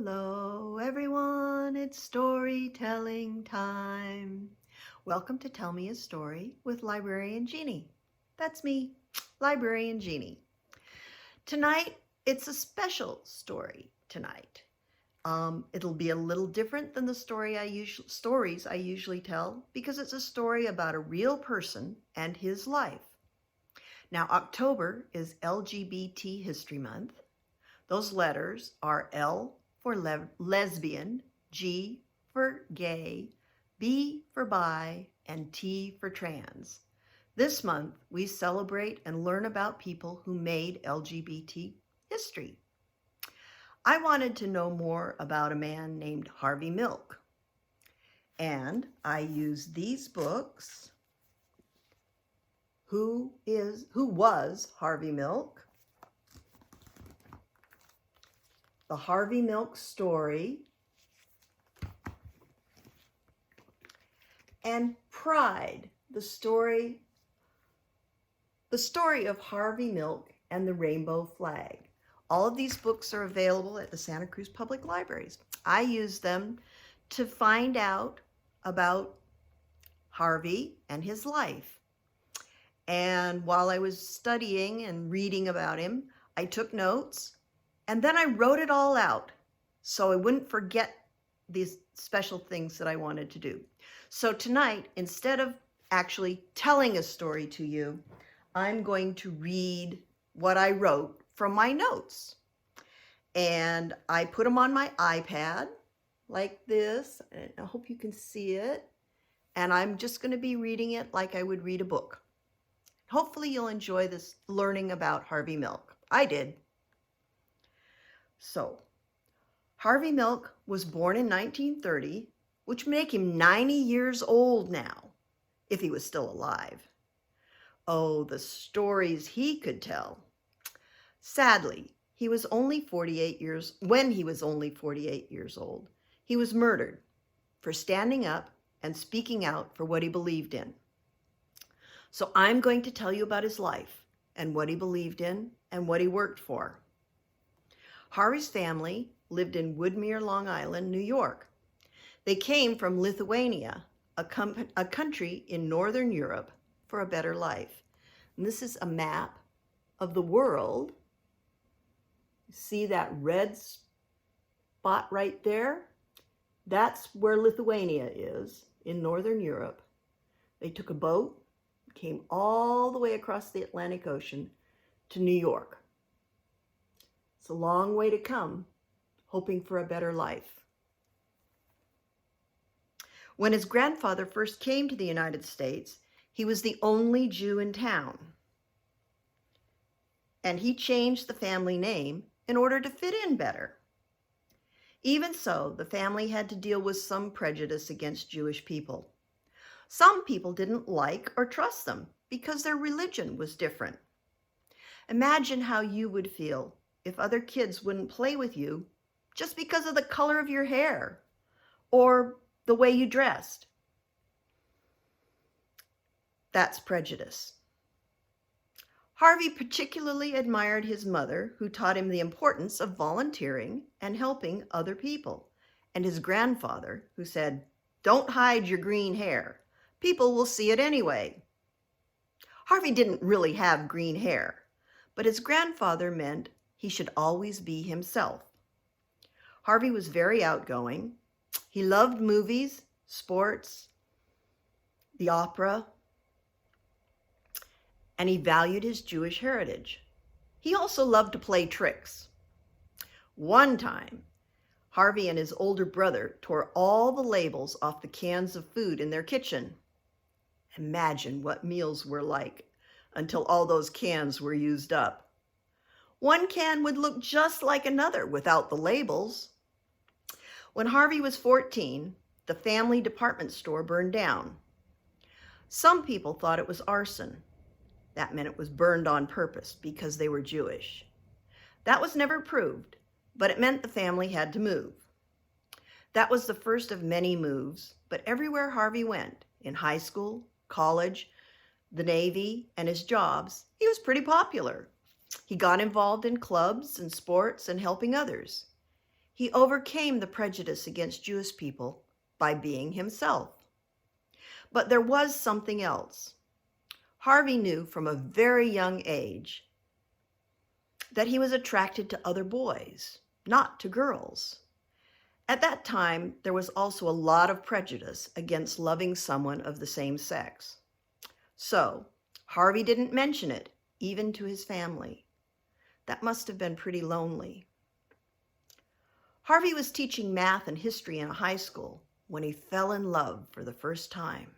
Hello everyone, it's storytelling time. Welcome to Tell Me a Story with Librarian Jeanne. That's me, Librarian Jeanne. Tonight, it's a special story tonight. It'll be a little different than the stories I usually tell because it's a story about a real person and his life. Now, October is LGBT History Month. Those letters are L for lesbian, G for gay, B for bi, and T for trans. This month, we celebrate and learn about people who made LGBT history. I wanted to know more about a man named Harvey Milk, and I used these books. Who was Harvey Milk? The Harvey Milk Story, and Pride, the story of Harvey Milk and the Rainbow Flag. All of these books are available at the Santa Cruz Public Libraries. I use them to find out about Harvey and his life. And while I was studying and reading about him, I took notes. And then I wrote it all out so I wouldn't forget these special things that I wanted to do. So tonight, instead of actually telling a story to you, I'm going to read what I wrote from my notes. And I put them on my iPad like this. And I hope you can see it. And I'm just going to be reading it like I would read a book. Hopefully you'll enjoy this learning about Harvey Milk. I did. So, Harvey Milk was born in 1930, which would make him 90 years old now, if he was still alive. Oh, the stories he could tell. Sadly, when he was only 48 years old, he was murdered for standing up and speaking out for what he believed in. So I'm going to tell you about his life and what he believed in and what he worked for. Harvey's family lived in Woodmere, Long Island, New York. They came from Lithuania, a country in Northern Europe, for a better life. And this is a map of the world. See that red spot right there? That's where Lithuania is, in Northern Europe. They took a boat, came all the way across the Atlantic Ocean to New York. It's a long way to come, hoping for a better life. When his grandfather first came to the United States, he was the only Jew in town. And he changed the family name in order to fit in better. Even so, the family had to deal with some prejudice against Jewish people. Some people didn't like or trust them because their religion was different. Imagine how you would feel if other kids wouldn't play with you just because of the color of your hair or the way you dressed. That's prejudice. Harvey particularly admired his mother, who taught him the importance of volunteering and helping other people, and his grandfather, who said, "Don't hide your green hair. People will see it anyway." Harvey didn't really have green hair, but his grandfather meant he should always be himself. Harvey was very outgoing. He loved movies, sports, the opera, and he valued his Jewish heritage. He also loved to play tricks. One time, Harvey and his older brother tore all the labels off the cans of food in their kitchen. Imagine what meals were like until all those cans were used up. One can would look just like another without the labels. When Harvey was 14, the family department store burned down. Some people thought it was arson. That meant it was burned on purpose because they were Jewish. That was never proved, but it meant the family had to move. That was the first of many moves, but everywhere Harvey went, in high school, college, the Navy, and his jobs, he was pretty popular. He got involved in clubs and sports and helping others. he overcame the prejudice against Jewish people by being himself. But there was something else. Harvey knew from a very young age that he was attracted to other boys, not to girls. At that time, there was also a lot of prejudice against loving someone of the same sex. So, Harvey didn't mention it, even to his family. That must have been pretty lonely. Harvey was teaching math and history in a high school when he fell in love for the first time.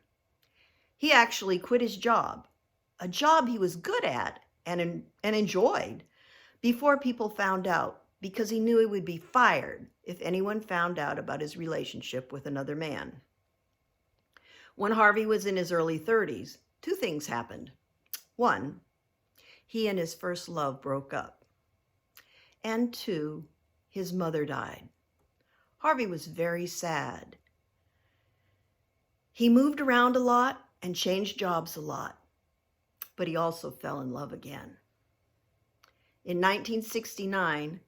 He actually quit his job, a job he was good at and enjoyed, before people found out, because he knew he would be fired if anyone found out about his relationship with another man. When Harvey was in his early 30s, two things happened. One, he and his first love broke up. And two, his mother died. Harvey was very sad. He moved around a lot and changed jobs a lot, but he also fell in love again. In 1969,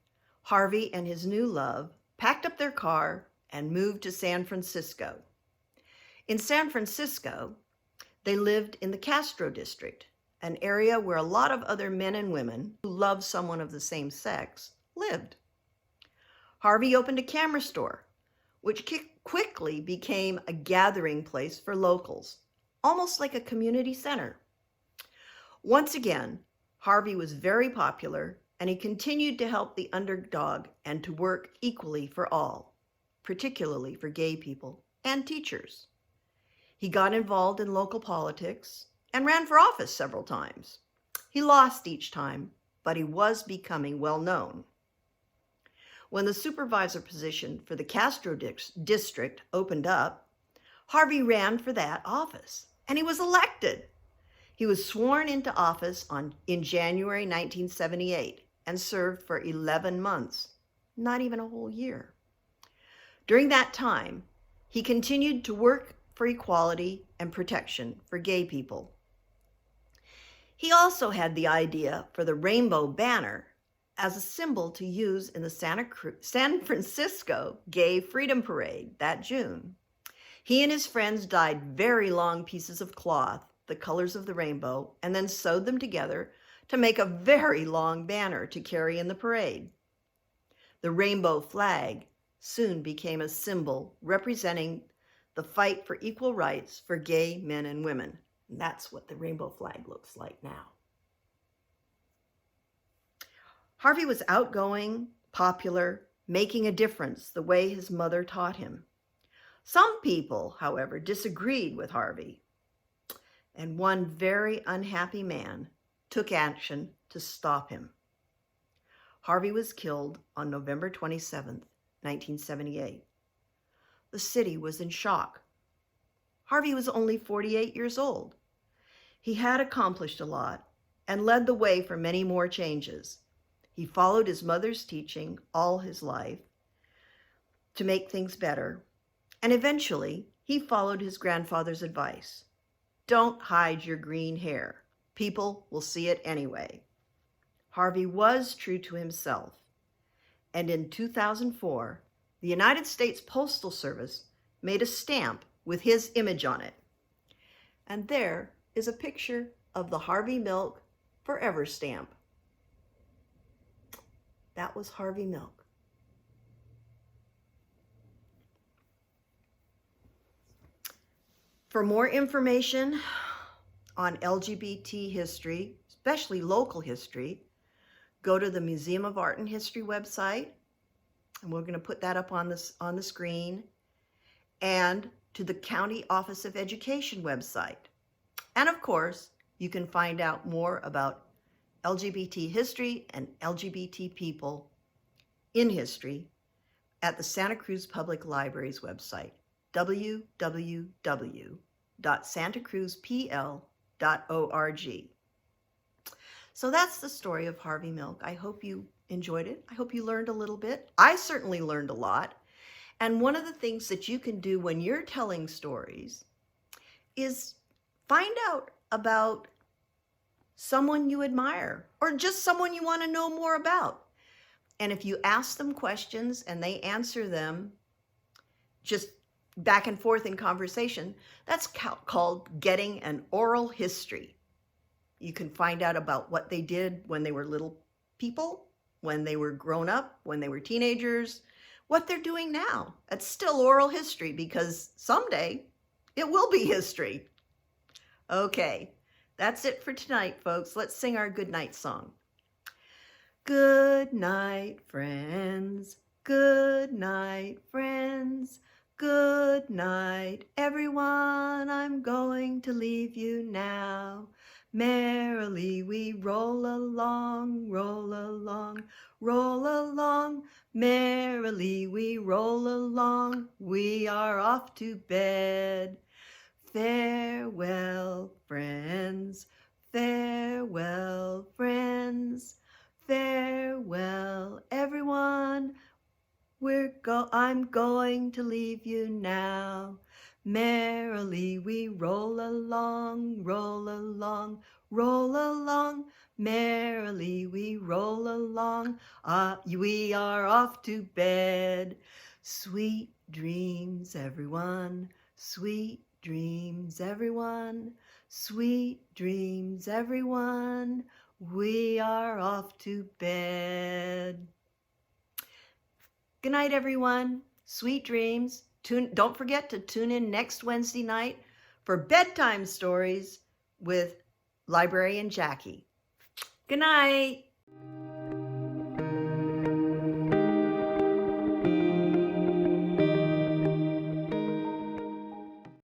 Harvey and his new love packed up their car and moved to San Francisco. In San Francisco, they lived in the Castro district, an area where a lot of other men and women who loved someone of the same sex lived. Harvey opened a camera store, which quickly became a gathering place for locals, almost like a community center. Once again, Harvey was very popular, and he continued to help the underdog and to work equally for all, particularly for gay people and teachers. He got involved in local politics and ran for office several times. He lost each time, but he was becoming well known. When the supervisor position for the Castro district opened up, Harvey ran for that office, and he was elected. He was sworn into office in January 1978 and served for 11 months, not even a whole year. During that time, he continued to work for equality and protection for gay people. He also had the idea for the rainbow banner as a symbol to use in the San Francisco Gay Freedom Parade that June. He and his friends dyed very long pieces of cloth, the colors of the rainbow, and then sewed them together to make a very long banner to carry in the parade. The rainbow flag soon became a symbol representing the fight for equal rights for gay men and women. And that's what the rainbow flag looks like now. Harvey was outgoing, popular, making a difference the way his mother taught him. Some people, however, disagreed with Harvey, and one very unhappy man took action to stop him. Harvey was killed on November 27, 1978. The city was in shock. Harvey was only 48 years old. He had accomplished a lot and led the way for many more changes. He followed his mother's teaching all his life to make things better, and eventually he followed his grandfather's advice. Don't hide your green hair. People will see it anyway. Harvey was true to himself, and in 2004, the United States Postal Service made a stamp with his image on it. And there is a picture of the Harvey Milk Forever stamp. That was Harvey Milk. For more information on LGBT history, especially local history, go to the Museum of Art and History website, and we're going to put that up on the screen, and to the County Office of Education website. And of course, you can find out more about LGBT history and LGBT people in history at the Santa Cruz Public Library's website, www.santacruzpl.org. So that's the story of Harvey Milk. I hope you enjoyed it. I hope you learned a little bit. I certainly learned a lot. And one of the things that you can do when you're telling stories is find out about someone you admire or just someone you want to know more about. And if you ask them questions and they answer them just back and forth in conversation, that's called getting an oral history. You can find out about what they did when they were little people, when they were grown up, when they were teenagers, what they're doing now. It's still oral history because someday it will be history. Okay, that's it for tonight, folks. Let's sing our good night song. Good night, friends. Good night, friends. Good night, everyone. I'm going to leave you now. Merrily we roll along, roll along, roll along. Merrily we roll along. We are off to bed. Farewell, friends. Farewell, friends. Farewell, everyone. I'm going to leave you now. Merrily we roll along, roll along, roll along. Merrily we roll along. We are off to bed. Sweet dreams, everyone. Sweet dreams, everyone. Sweet dreams, everyone. We are off to bed. Good night, everyone. Sweet dreams. Don't forget to tune in next Wednesday night for bedtime stories with Librarian Jackie. Good night.